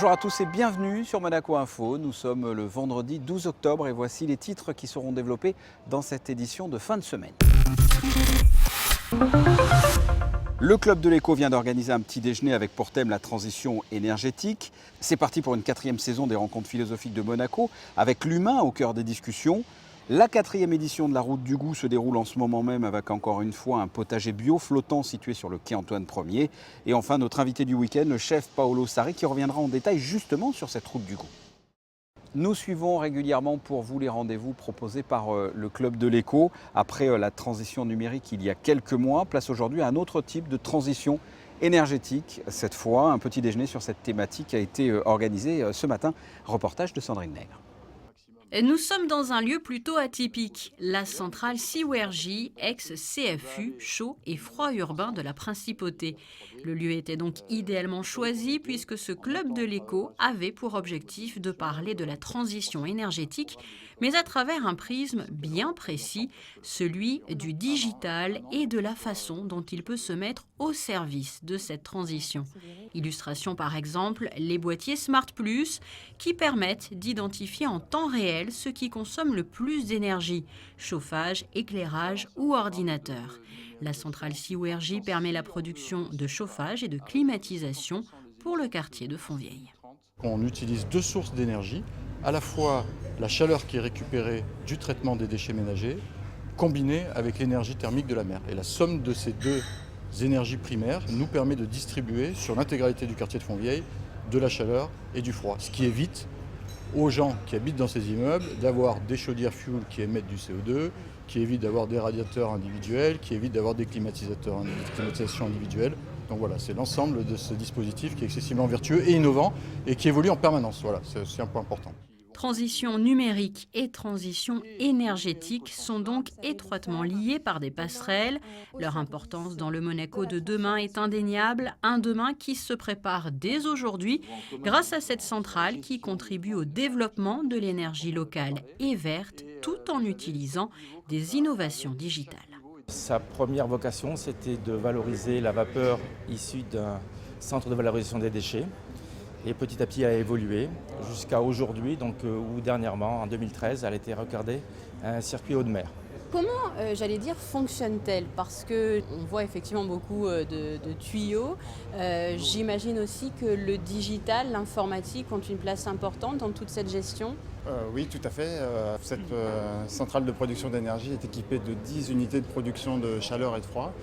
Bonjour à tous et bienvenue sur Monaco Info. Nous sommes le vendredi 12 octobre et voici les titres qui seront développés dans cette édition de fin de semaine. Le Club de l'Éco vient d'organiser un petit déjeuner avec pour thème la transition énergétique. C'est parti pour une 4e saison des rencontres philosophiques de Monaco, avec l'humain au cœur des discussions. La 4e édition de la Route du Goût se déroule en ce moment même avec encore une fois un potager bio flottant situé sur le quai Antoine Ier. Et enfin notre invité du week-end, le chef Paolo Sarri, qui reviendra en détail justement sur cette Route du Goût. Nous suivons régulièrement pour vous les rendez-vous proposés par le Club de l'Éco. Après la transition numérique il y a quelques mois, place aujourd'hui à un autre type de transition énergétique. Cette fois, un petit déjeuner sur cette thématique a été organisé ce matin. Reportage de Sandrine Nègre. Nous sommes dans un lieu plutôt atypique, la centrale Siwergi, ex-CFU, chaud et froid urbain de la Principauté. Le lieu était donc idéalement choisi puisque ce club de l'Éco avait pour objectif de parler de la transition énergétique, mais à travers un prisme bien précis, celui du digital et de la façon dont il peut se mettre au service de cette transition. Illustration par exemple, les boîtiers Smart Plus qui permettent d'identifier en temps réel ce qui consomme le plus d'énergie, chauffage, éclairage ou ordinateur. La centrale Siwergi permet la production de chauffage et de climatisation pour le quartier de Fontvieille. On utilise deux sources d'énergie, à la fois la chaleur qui est récupérée du traitement des déchets ménagers, combinée avec l'énergie thermique de la mer. Et la somme de ces deux énergies primaires nous permet de distribuer sur l'intégralité du quartier de Fontvieille de la chaleur et du froid, ce qui évite aux gens qui habitent dans ces immeubles d'avoir des chaudières fuel qui émettent du CO2, qui évite d'avoir des radiateurs individuels, qui évite d'avoir des climatisateurs, des climatisations individuelles. Donc voilà, c'est l'ensemble de ce dispositif qui est excessivement vertueux et innovant et qui évolue en permanence. Voilà, c'est aussi un point important. Transition numérique et transition énergétique sont donc étroitement liées par des passerelles. Leur importance dans le Monaco de demain est indéniable, un demain qui se prépare dès aujourd'hui grâce à cette centrale qui contribue au développement de l'énergie locale et verte tout en utilisant des innovations digitales. Sa première vocation, c'était de valoriser la vapeur issue d'un centre de valorisation des déchets. Et petit à petit, elle a évolué jusqu'à aujourd'hui, donc, où dernièrement, en 2013, elle a été recardée à un circuit haut de mer. Comment, fonctionne-t-elle? Parce qu'on voit effectivement beaucoup de tuyaux. J'imagine aussi que le digital, l'informatique ont une place importante dans toute cette gestion. Oui, tout à fait. Cette centrale de production d'énergie est équipée de 10 unités de production de chaleur et de froid.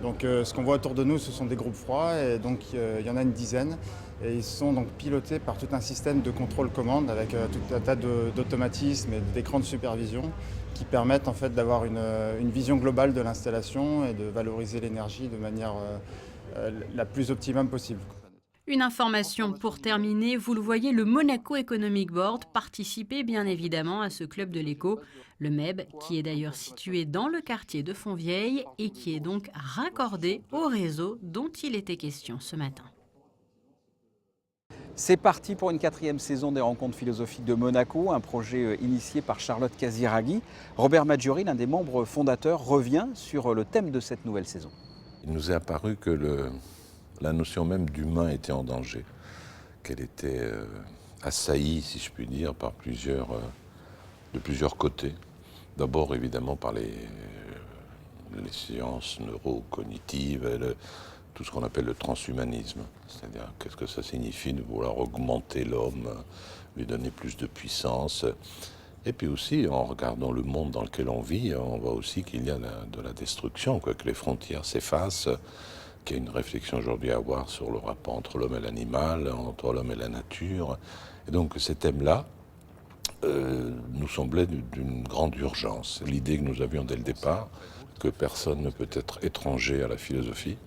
Donc ce qu'on voit autour de nous, ce sont des groupes froids et donc il y en a une dizaine. Et ils sont donc pilotés par tout un système de contrôle-commande avec tout un tas d'automatismes et d'écrans de supervision qui permettent en fait d'avoir une vision globale de l'installation et de valoriser l'énergie de manière la plus optimum possible. Une information pour terminer, vous le voyez, le Monaco Economic Board participait bien évidemment à ce club de l'Éco, le MEB, qui est d'ailleurs situé dans le quartier de Fontvieille et qui est donc raccordé au réseau dont il était question ce matin. C'est parti pour une 4e saison des rencontres philosophiques de Monaco, un projet initié par Charlotte Casiraghi. Robert Maggiori, l'un des membres fondateurs, revient sur le thème de cette nouvelle saison. Il nous est apparu que la notion même d'humain était en danger, qu'elle était assaillie, si je puis dire, de plusieurs côtés. D'abord, évidemment, par les sciences neurocognitives, tout ce qu'on appelle le transhumanisme. C'est-à-dire, qu'est-ce que ça signifie de vouloir augmenter l'homme, lui donner plus de puissance. Et puis aussi, en regardant le monde dans lequel on vit, on voit aussi qu'il y a de la destruction, que les frontières s'effacent, qu'il y a une réflexion aujourd'hui à avoir sur le rapport entre l'homme et l'animal, entre l'homme et la nature. Et donc ces thèmes-là nous semblaient d'une grande urgence. L'idée que nous avions dès le départ, que personne ne peut être étranger à la philosophie,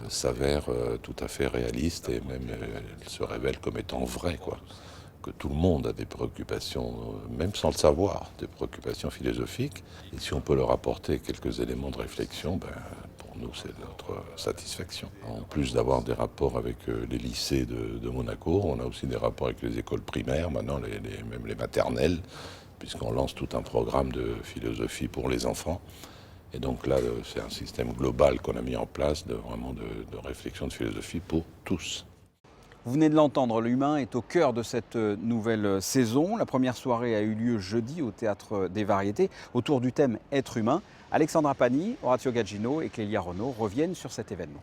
s'avère tout à fait réaliste et même elle se révèle comme étant vraie, quoi. Que tout le monde a des préoccupations, même sans le savoir, des préoccupations philosophiques. Et si on peut leur apporter quelques éléments de réflexion, pour nous, c'est notre satisfaction. En plus d'avoir des rapports avec les lycées de Monaco, on a aussi des rapports avec les écoles primaires, maintenant même les maternelles, puisqu'on lance tout un programme de philosophie pour les enfants. Et donc là, c'est un système global qu'on a mis en place, vraiment de réflexion, de philosophie pour tous. Vous venez de l'entendre, l'humain est au cœur de cette nouvelle saison. La première soirée a eu lieu jeudi au Théâtre des Variétés autour du thème « Être humain ». Alexandra Pani, Orazio Gaggino et Clélia Renaud reviennent sur cet événement.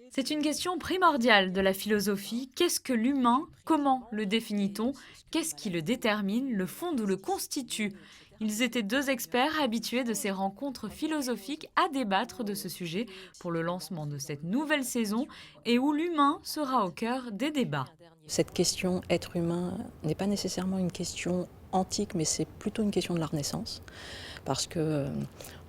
C'est une question primordiale de la philosophie. Qu'est-ce que l'humain? Comment le définit-on? Qu'est-ce qui le détermine, le fonde ou le constitue? Ils étaient deux experts habitués de ces rencontres philosophiques à débattre de ce sujet pour le lancement de cette nouvelle saison et où l'humain sera au cœur des débats. Cette question être humain n'est pas nécessairement une question antique, mais c'est plutôt une question de la Renaissance. Parce que,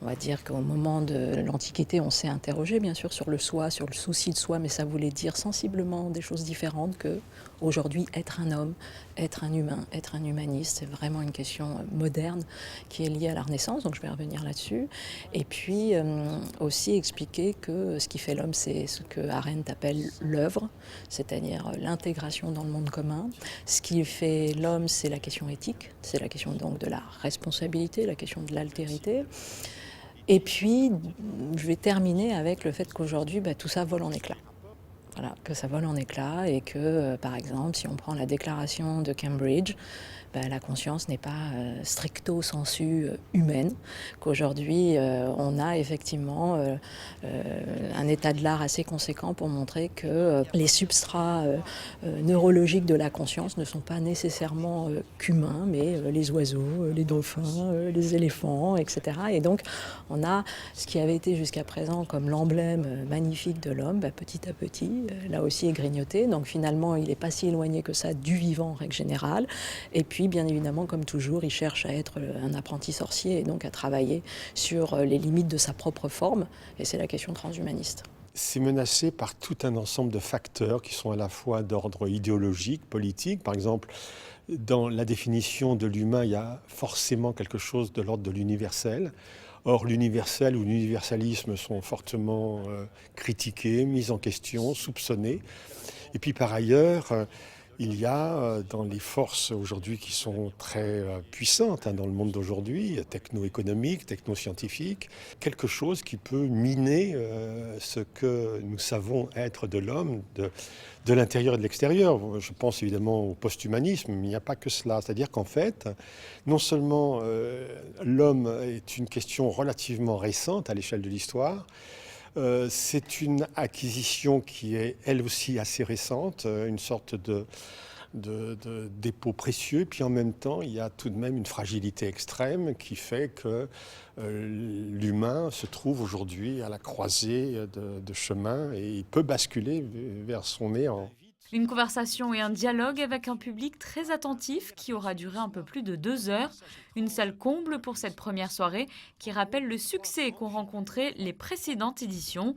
on va dire qu'au moment de l'Antiquité, on s'est interrogé bien sûr sur le soi, sur le souci de soi, mais ça voulait dire sensiblement des choses différentes qu'aujourd'hui, être un homme, être un humain, être un humaniste. C'est vraiment une question moderne qui est liée à la Renaissance, donc je vais revenir là-dessus. Et puis aussi expliquer que ce qui fait l'homme, c'est ce que Arendt appelle l'œuvre, c'est-à-dire l'intégration dans le monde commun. Ce qui fait l'homme, c'est la question éthique, c'est la question donc de la responsabilité, la question de l'altérité. Et puis, je vais terminer avec le fait qu'aujourd'hui, tout ça vole en éclats. Voilà, que ça vole en éclats et que, par exemple, si on prend la déclaration de Cambridge, la conscience n'est pas stricto sensu humaine, qu'aujourd'hui on a effectivement un état de l'art assez conséquent pour montrer que les substrats neurologiques de la conscience ne sont pas nécessairement qu'humains, mais les oiseaux, les dauphins, les éléphants, etc. Et donc on a ce qui avait été jusqu'à présent comme l'emblème magnifique de l'homme, petit à petit, là aussi est grignoté. Donc finalement il n'est pas si éloigné que ça du vivant en règle générale. Et puis bien évidemment, comme toujours, il cherche à être un apprenti sorcier et donc à travailler sur les limites de sa propre forme. Et c'est la question transhumaniste. C'est menacé par tout un ensemble de facteurs qui sont à la fois d'ordre idéologique, politique. Par exemple, dans la définition de l'humain, il y a forcément quelque chose de l'ordre de l'universel. Or, l'universel ou l'universalisme sont fortement critiqués, mis en question, soupçonnés. Et puis par ailleurs, il y a dans les forces aujourd'hui qui sont très puissantes dans le monde d'aujourd'hui, techno-économiques, techno-scientifiques, quelque chose qui peut miner ce que nous savons être de l'homme, de l'intérieur et de l'extérieur. Je pense évidemment au post-humanisme, mais il n'y a pas que cela. C'est-à-dire qu'en fait, non seulement l'homme est une question relativement récente à l'échelle de l'histoire, c'est une acquisition qui est elle aussi assez récente, une sorte de dépôt précieux, puis en même temps il y a tout de même une fragilité extrême qui fait que l'humain se trouve aujourd'hui à la croisée de chemins et il peut basculer vers son néant. Une conversation et un dialogue avec un public très attentif qui aura duré un peu plus de 2 heures. Une salle comble pour cette première soirée qui rappelle le succès qu'ont rencontré les précédentes éditions.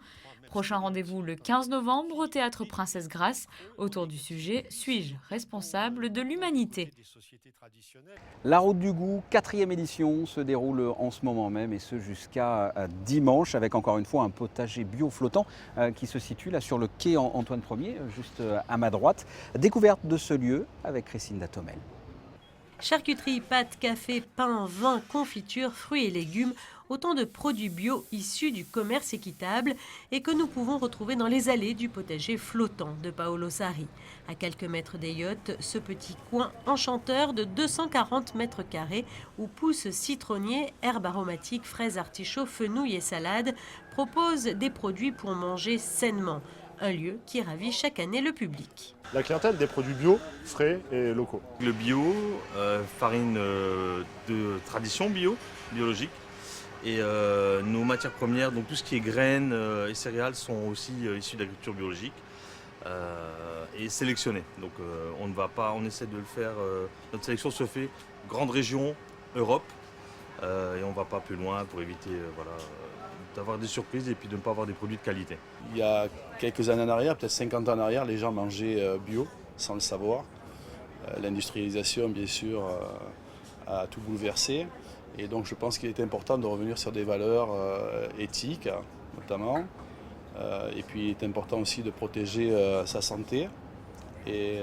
Prochain rendez-vous le 15 novembre au Théâtre Princesse Grace autour du sujet « Suis-je responsable de l'humanité ?» La Route du Goût, 4e édition, se déroule en ce moment même et ce jusqu'à dimanche avec encore une fois un potager bio flottant qui se situe là sur le quai Antoine Ier, juste à ma droite. Découverte de ce lieu avec Christine Datomel. Charcuterie, pâtes, café, pain, vin, confiture, fruits et légumes, autant de produits bio issus du commerce équitable et que nous pouvons retrouver dans les allées du potager flottant de Paolo Sarri. À quelques mètres des yachts, ce petit coin enchanteur de 240 mètres carrés où poussent citronniers, herbes aromatiques, fraises, artichauts, fenouils et salades propose des produits pour manger sainement. Un lieu qui ravit chaque année le public. La clientèle des produits bio, frais et locaux. Le bio, farine de tradition biologique. Et nos matières premières, donc tout ce qui est graines et céréales sont aussi issues d'agriculture biologique et sélectionnées. Donc on essaie de le faire, notre sélection se fait grande région, Europe, et on ne va pas plus loin pour éviter d'avoir des surprises et puis de ne pas avoir des produits de qualité. Il y a quelques années en arrière, peut-être 50 ans en arrière, les gens mangeaient bio sans le savoir. L'industrialisation, bien sûr, a tout bouleversé. Et donc je pense qu'il est important de revenir sur des valeurs éthiques, notamment. Et puis il est important aussi de protéger sa santé et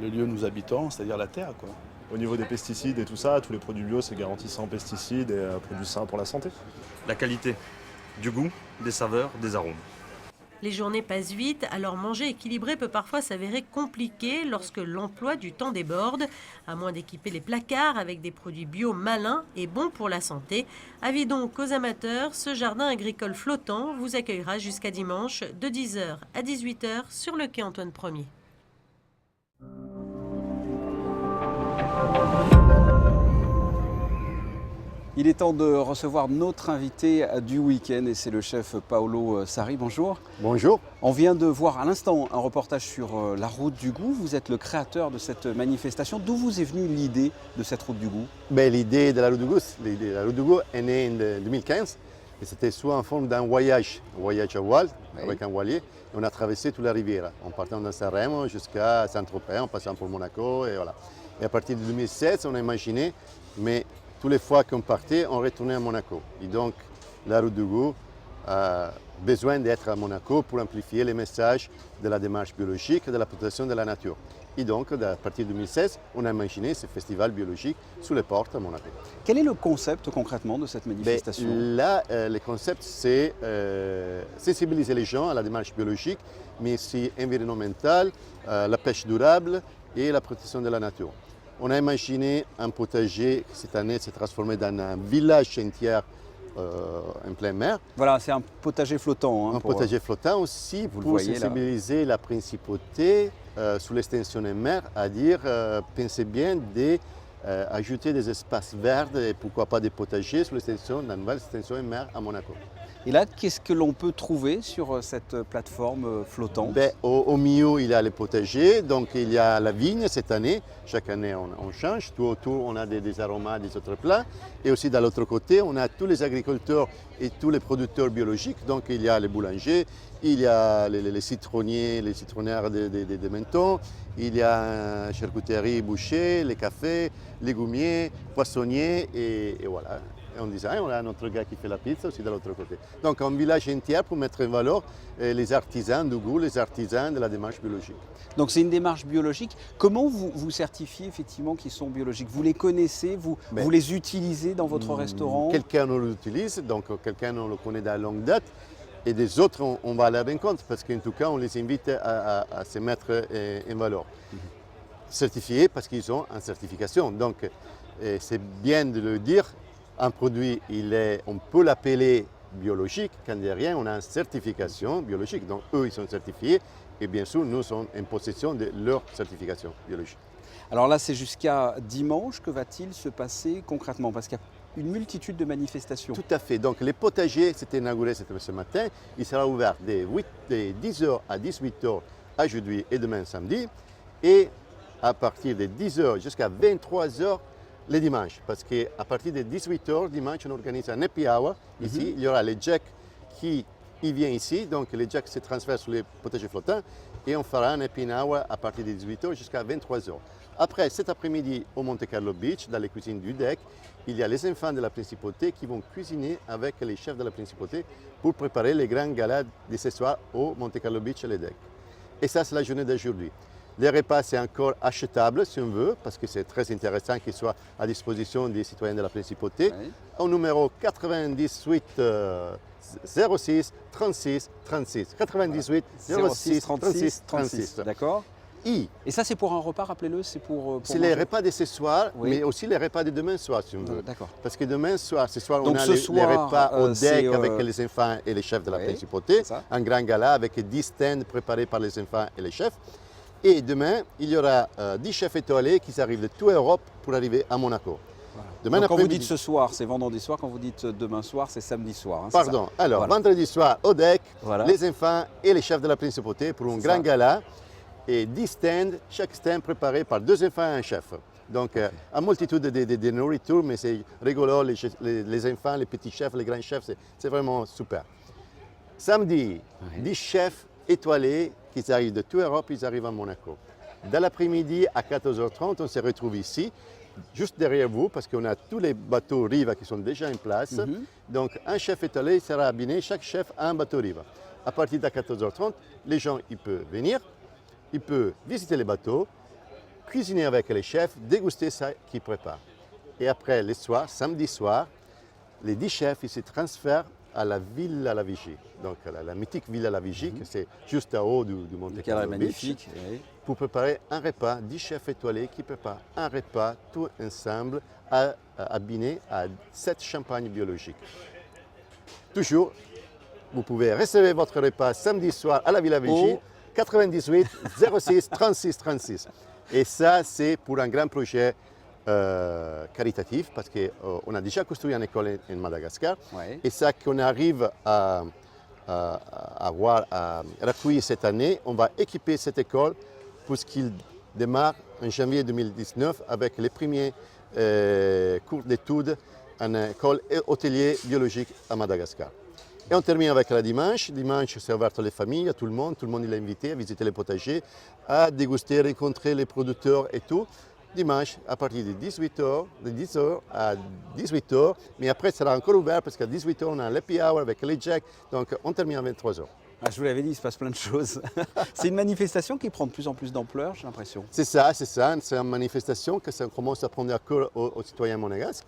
le lieu où nous habitons, c'est-à-dire la terre, quoi. Au niveau des pesticides et tout ça, tous les produits bio, c'est garanti sans pesticides et produits sains pour la santé. La qualité, du goût, des saveurs, des arômes. Les journées passent vite, alors manger équilibré peut parfois s'avérer compliqué lorsque l'emploi du temps déborde. À moins d'équiper les placards avec des produits bio malins et bons pour la santé. Avis donc aux amateurs, ce jardin agricole flottant vous accueillera jusqu'à dimanche de 10h à 18h sur le quai Antoine Ier. Il est temps de recevoir notre invité du week-end et c'est le chef Paolo Sarri. Bonjour. Bonjour. On vient de voir à l'instant un reportage sur la route du goût. Vous êtes le créateur de cette manifestation. D'où vous est venue l'idée de cette route du goût? L'idée de la route du goût est née en 2015 et c'était soit en forme d'un voyage à voile avec un voilier. On a traversé toute la rivière en partant de Sanremo jusqu'à Saint-Tropez, en passant pour Monaco et voilà. Et à partir de 2016, on a imaginé, mais toutes les fois qu'on partait, on retournait à Monaco. Et donc, la route du goût a besoin d'être à Monaco pour amplifier les messages de la démarche biologique et de la protection de la nature. Et donc, à partir de 2016, on a imaginé ce festival biologique sous les portes à Monaco. Quel est le concept concrètement de cette manifestation? Là, le concept, c'est sensibiliser les gens à la démarche biologique, mais aussi environnementale, la pêche durable et la protection de la nature. On a imaginé un potager qui cette année s'est transformé dans un village entier en pleine mer. Voilà, c'est un potager flottant. Un potager flottant aussi pour sensibiliser la principauté sur l'extension en mer, à dire pensez bien d'ajouter des espaces verts et pourquoi pas des potagers sur la nouvelle extension en mer à Monaco. Et là, qu'est-ce que l'on peut trouver sur cette plateforme flottante? Au milieu, il y a les potagers, donc il y a la vigne cette année. Chaque année, on change. Tout autour, on a des aromates, des autres plats. Et aussi, de l'autre côté, on a tous les agriculteurs et tous les producteurs biologiques. Donc, il y a les boulangers, il y a les citronniers, les citronnières de Menton, il y a charcuterie, boucher, les cafés, légumiers, poissonniers, et voilà. Et on design, on a notre gars qui fait la pizza aussi de l'autre côté. Donc un village entier pour mettre en valeur les artisans du goût, les artisans de la démarche biologique. Donc c'est une démarche biologique. Comment vous certifiez effectivement qu'ils sont biologiques? Vous les connaissez, vous les utilisez dans votre restaurant? Quelqu'un nous l'utilise, donc quelqu'un nous le connaît de longue date. Et des autres, on va à la rencontre parce qu'en tout cas, on les invite à se mettre en valeur. Certifiés parce qu'ils ont une certification. Donc c'est bien de le dire. Un produit, on peut l'appeler biologique quand derrière on a une certification biologique. Donc eux, ils sont certifiés et bien sûr, nous sommes en possession de leur certification biologique. Alors là, c'est jusqu'à dimanche. Que va-t-il se passer concrètement? Parce qu'il y a une multitude de manifestations. Tout à fait. Donc les potagers, c'était inauguré ce matin. Il sera ouvert de 10h à 18h aujourd'hui et demain samedi. Et à partir de 10h jusqu'à 23h les dimanches, parce qu'à partir de 18h, dimanche, on organise un happy hour. Ici, il y aura les jacks qui viennent ici, donc les jacks se transfèrent sur les potagers flottants et on fera un happy hour à partir de 18h jusqu'à 23h. Après, cet après-midi, au Monte Carlo Beach, dans les cuisines du deck, il y a les enfants de la principauté qui vont cuisiner avec les chefs de la principauté pour préparer les grands galas de ce soir au Monte Carlo Beach et les decks. Et ça, c'est la journée d'aujourd'hui. Les repas, c'est encore achetable si on veut, parce que c'est très intéressant qu'ils soient à disposition des citoyens de la principauté. Oui. Au numéro 98 06 36 36. 98 06 36 36. D'accord. Et ça, c'est pour un repas, rappelez-le, c'est pour les repas de ce soir, mais aussi les repas de demain soir, si on veut. D'accord. Parce que demain soir, on a les repas au deck avec les enfants et les chefs de la principauté. Un grand gala avec 10 stands préparés par les enfants et les chefs. Et demain, il y aura 10 chefs étoilés qui arrivent de toute l'Europe pour arriver à Monaco. Voilà. Demain, quand vous dites ce soir, c'est vendredi soir. Quand vous dites demain soir, c'est samedi soir. Hein, pardon. Alors, vendredi soir, au deck, les enfants et les chefs de la principauté pour un grand gala. Et 10 stands, chaque stand préparé par 2 enfants et un chef. Donc, une multitude de nourriture, mais c'est rigolo, les enfants, les petits chefs, les grands chefs, c'est vraiment super. Samedi, 10 chefs étoilés qui arrivent de toute l'Europe, ils arrivent à Monaco. Dans l'après-midi, à 14h30, on se retrouve ici, juste derrière vous, parce qu'on a tous les bateaux Riva qui sont déjà en place. Donc, un chef étoilé sera abonné, chaque chef a un bateau Riva. À partir de 14h30, les gens ils peuvent venir, ils peuvent visiter les bateaux, cuisiner avec les chefs, déguster ça qu'ils préparent. Et après, le soir, samedi soir, les 10 chefs ils se transfèrent à la Villa La Vigie. Donc la mythique Villa La Vigie, que c'est juste en haut du Monte Carlo Beach, magnifique. Oui. Pour préparer un repas, 10 chefs étoilés qui préparent un repas tout ensemble, abîné à 7 champagnes biologiques. Toujours, vous pouvez réserver votre repas samedi soir à la Villa Vigie, 98 06 36 36. Et ça, c'est pour un grand projet caritatif, parce qu'on a déjà construit une école en Madagascar. Ouais. Et ça qu'on arrive à recueillir cette année, on va équiper cette école pour ce qu'il démarre en janvier 2019 avec les premiers cours d'études en école hôtelier biologique à Madagascar. Et on termine avec la dimanche. Dimanche, c'est ouvert à les familles, à tout le monde. Tout le monde est invité à visiter les potagers, à déguster, rencontrer les producteurs et tout. Dimanche, à partir de 18h, de 10h à 18h. Mais après, ça sera encore ouvert parce qu'à 18h, on a l'happy hour avec les jacks. Donc, on termine à 23h. Ah, je vous l'avais dit, il se passe plein de choses. C'est une manifestation qui prend de plus en plus d'ampleur, j'ai l'impression. C'est ça. C'est une manifestation que ça commence à prendre à cœur aux citoyens monégasques.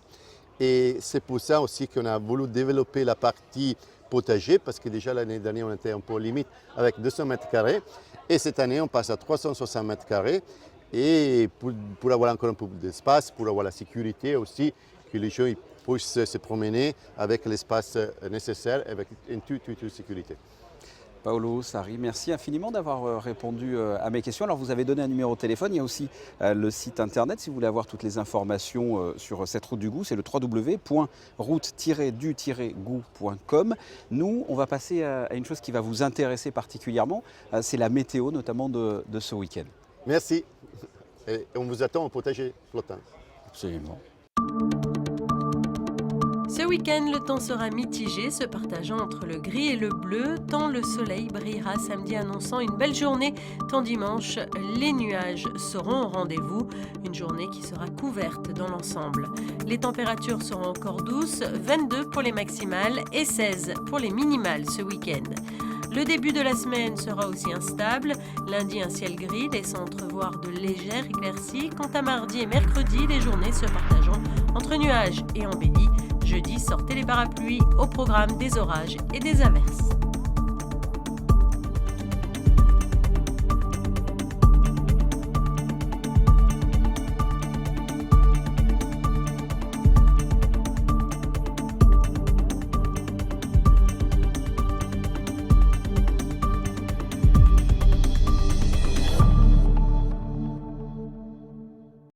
Et c'est pour ça aussi qu'on a voulu développer la partie potager, parce que déjà l'année dernière, on était un peu limite avec 200 mètres carrés. Et cette année, on passe à 360 mètres carrés. Et pour avoir encore un peu d'espace, pour avoir la sécurité aussi, que les gens puissent se promener avec l'espace nécessaire, avec une toute sécurité. Paolo Sarri, merci infiniment d'avoir répondu à mes questions. Alors vous avez donné un numéro de téléphone, il y a aussi le site internet si vous voulez avoir toutes les informations sur cette route du goût, c'est le www.route-du-goût.com. Nous, on va passer à une chose qui va vous intéresser particulièrement, c'est la météo notamment de ce week-end. Merci. Et on vous attend au potager flottant. Absolument. Ce week-end, le temps sera mitigé, se partageant entre le gris et le bleu, tant le soleil brillera samedi annonçant une belle journée, tant dimanche, les nuages seront au rendez-vous, une journée qui sera couverte dans l'ensemble. Les températures seront encore douces, 22 pour les maximales et 16 pour les minimales ce week-end. Le début de la semaine sera aussi instable. Lundi, un ciel gris laissant entrevoir de légères éclaircies. Quant à mardi et mercredi, les journées se partageront entre nuages et embellis. Jeudi, sortez les parapluies, au programme des orages et des averses.